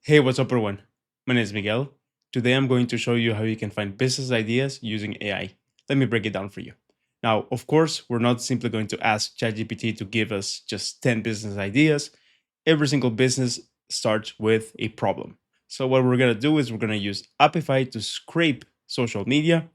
Hey, what's up, everyone? My name is Miguel. Today I'm going to show you how you can find business ideas using AI. Let me break it down for you. Now, of course, we're not simply going to ask ChatGPT to give us just 10 business ideas. Every single business starts with a problem. So, what we're going to do is we're going to use Apify to scrape social media,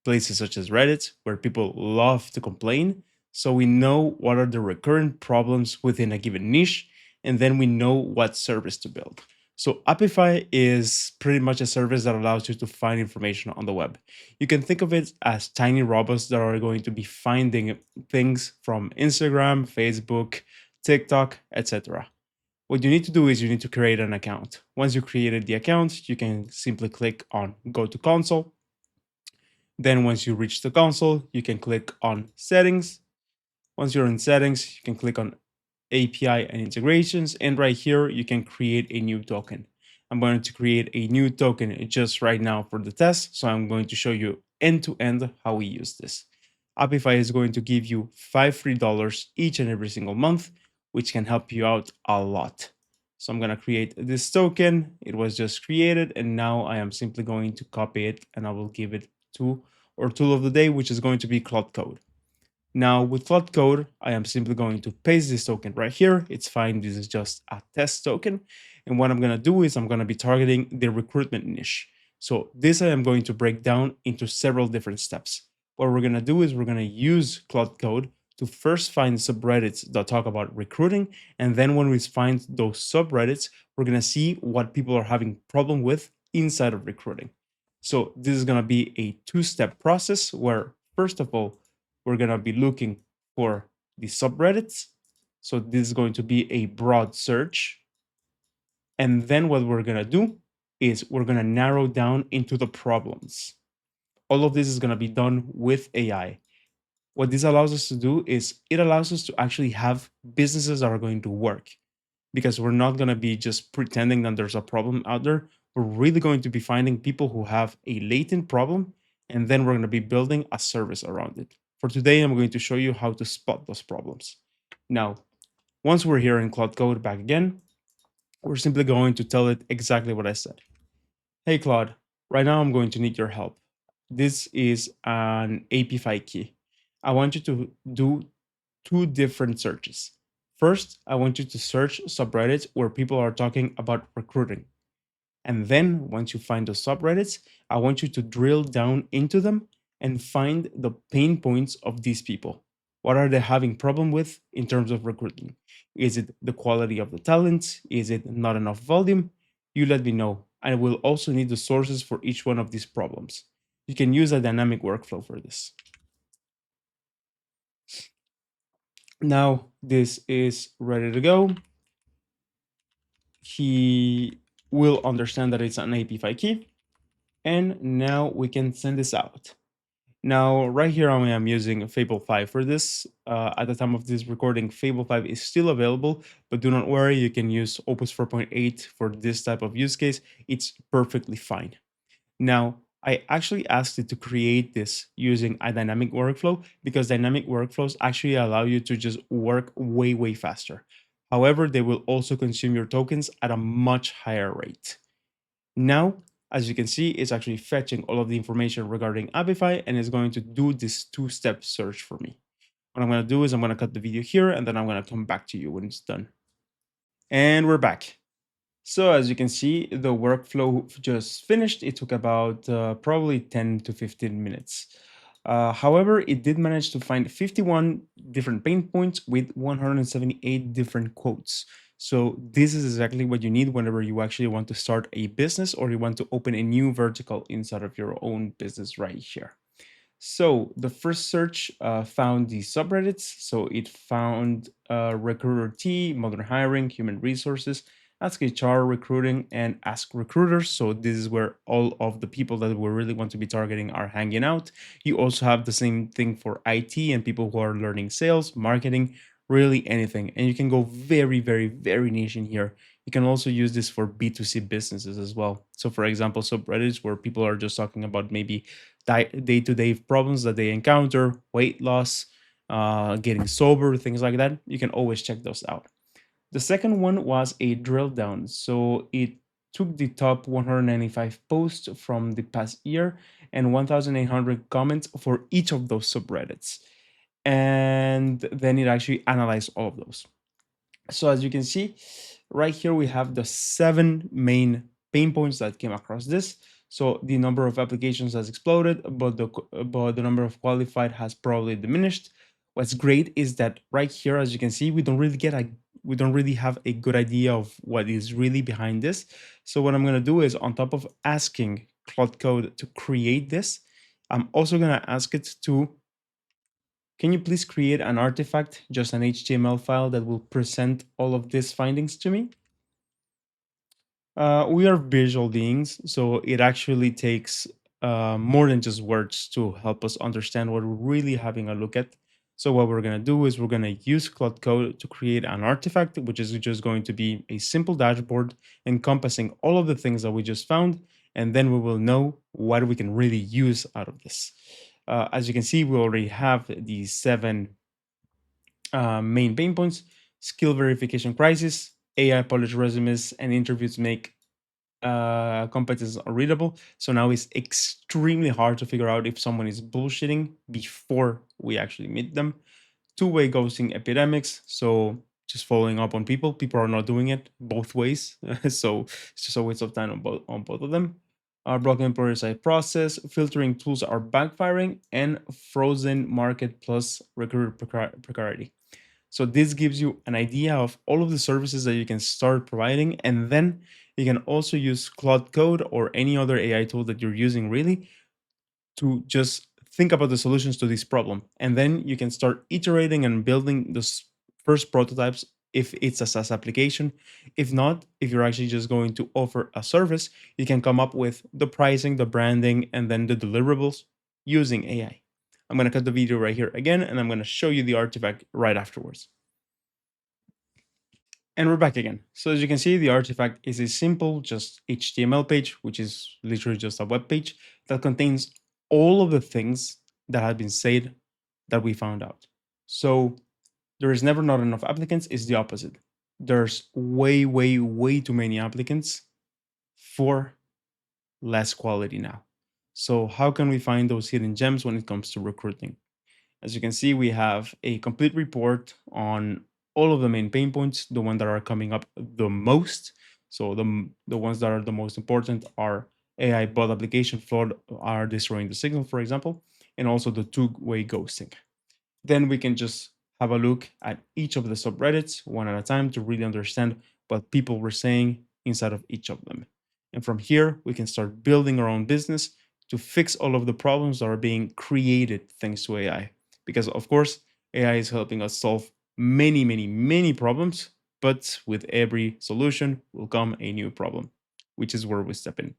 places such as Reddit, where people love to complain. So, we know what are the recurrent problems within a given niche, and then we know what service to build. So Apify is pretty much a service that allows you to find information on the web. You can think of it as tiny robots that are going to be finding things from Instagram, Facebook, TikTok, etc. What you need to do is you need to create an account. Once you created the account, you can simply click on go to console. Then once you reach the console, you can click on settings. Once you're in settings, you can click on API and integrations. And right here, you can create a new token. I'm going to create a new token just right now for the test. So I'm going to show you end to end how we use this. Apify is going to give you $5 free each and every single month, which can help you out a lot. So I'm going to create this token. It was just created. And now I am simply going to copy it and I will give it to our tool of the day, which is going to be Claude Code. Now with Claude Code, I am simply going to paste this token right here. It's fine, this is just a test token. And what I'm gonna do is I'm gonna be targeting the recruitment niche. So this I am going to break down into several different steps. What we're gonna do is we're gonna use Claude Code to first find subreddits that talk about recruiting. And then when we find those subreddits, we're gonna see what people are having problem with inside of recruiting. So this is gonna be a two-step process where first of all, we're going to be looking for the subreddits. So this is going to be a broad search. And then what we're going to do is we're going to narrow down into the problems. All of this is going to be done with AI. What this allows us to do is it allows us to actually have businesses that are going to work because we're not going to be just pretending that there's a problem out there. We're really going to be finding people who have a latent problem, and then we're going to be building a service around it. For today, I'm going to show you how to spot those problems. Now, once we're here in Claude Code back again, we're simply going to tell it exactly what I said. Hey, Claude, right now I'm going to need your help. This is an Apify key. I want you to do two different searches. First, I want you to search subreddits where people are talking about recruiting. And then once you find those subreddits, I want you to drill down into them and find the pain points of these people. What are they having problem with in terms of recruiting? Is it the quality of the talent? Is it not enough volume? You let me know. I will also need the sources for each one of these problems. You can use a dynamic workflow for this. Now this is ready to go. He will understand that it's an Apify key. And now we can send this out. Now, right here, I am using Fable 5 for this. At the time of this recording, Fable 5 is still available, but do not worry, you can use Opus 4.8 for this type of use case. It's perfectly fine. Now, I actually asked it to create this using a dynamic workflow because dynamic workflows actually allow you to just work way, way faster. However, they will also consume your tokens at a much higher rate. Now, as you can see, it's actually fetching all of the information regarding Apify and is going to do this two-step search for me. What I'm going to do is I'm going to cut the video here and then I'm going to come back to you when it's done. And we're back. So as you can see, the workflow just finished. It took about probably 10 to 15 minutes. However, it did manage to find 51 different pain points with 178 different quotes. So this is exactly what you need whenever you actually want to start a business or you want to open a new vertical inside of your own business right here. So the first search found the subreddits. So it found Recruiter T, Modern Hiring, Human Resources, Ask HR, Recruiting, and Ask Recruiters. So this is where all of the people that we really want to be targeting are hanging out. You also have the same thing for IT and people who are learning sales, marketing, really anything. And you can go very, very, very niche in here. You can also use this for B2C businesses as well. So for example, subreddits where people are just talking about maybe day-to-day problems that they encounter, weight loss, getting sober, things like that. You can always check those out. The second one was a drill down. So it took the top 195 posts from the past year and 1,800 comments for each of those subreddits. And then it actually analyzed all of those. So as you can see, right here we have the 7 main pain points that came across this. So the number of applications has exploded, but the number of qualified has probably diminished. What's great is that right here, as you can see, we don't really have a good idea of what is really behind this. So what I'm gonna do is, on top of asking Claude Code to create this, I'm also gonna ask it to, can you please create an artifact, just an HTML file that will present all of these findings to me? We are visual beings, so it actually takes more than just words to help us understand what we're really having a look at. So what we're going to do is we're going to use Cloud Code to create an artifact, which is just going to be a simple dashboard encompassing all of the things that we just found, and then we will know what we can really use out of this. As you can see, we already have the 7 main pain points: skill verification crisis, AI polished resumes and interviews make competencies unreadable. So now it's extremely hard to figure out if someone is bullshitting before we actually meet them. Two-way ghosting epidemics. So just following up on people. People are not doing it both ways. So it's just a waste of time on both of them. Broken employer side process, filtering tools are backfiring, and frozen market plus recruiter precarity. So this gives you an idea of all of the services that you can start providing, and then you can also use Claude Code or any other AI tool that you're using really to just think about the solutions to this problem. And then you can start iterating and building the first prototypes if it's a SaaS application. If not, if you're actually just going to offer a service, you can come up with the pricing, the branding, and then the deliverables using AI. I'm going to cut the video right here again, and I'm going to show you the artifact right afterwards. And we're back again. So as you can see, the artifact is a simple, just HTML page, which is literally just a web page that contains all of the things that have been said that we found out. So there is never not enough applicants, it's the opposite. There's way, way, way too many applicants for less quality now. So how can we find those hidden gems when it comes to recruiting? As you can see, we have a complete report on all of the main pain points, the ones that are coming up the most. So the ones that are the most important are AI bot application fraud are destroying the signal, for example, and also the two-way ghosting. Then we can just have a look at each of the subreddits one at a time to really understand what people were saying inside of each of them. And from here, we can start building our own business to fix all of the problems that are being created thanks to AI. Because, of course, AI is helping us solve many, many, many problems, but with every solution will come a new problem, which is where we step in.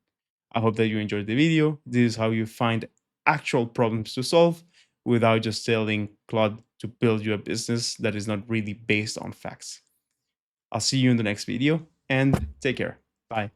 I hope that you enjoyed the video. This is how you find actual problems to solve without just telling Claude to build you a business that is not really based on facts. I'll see you in the next video and take care. Bye.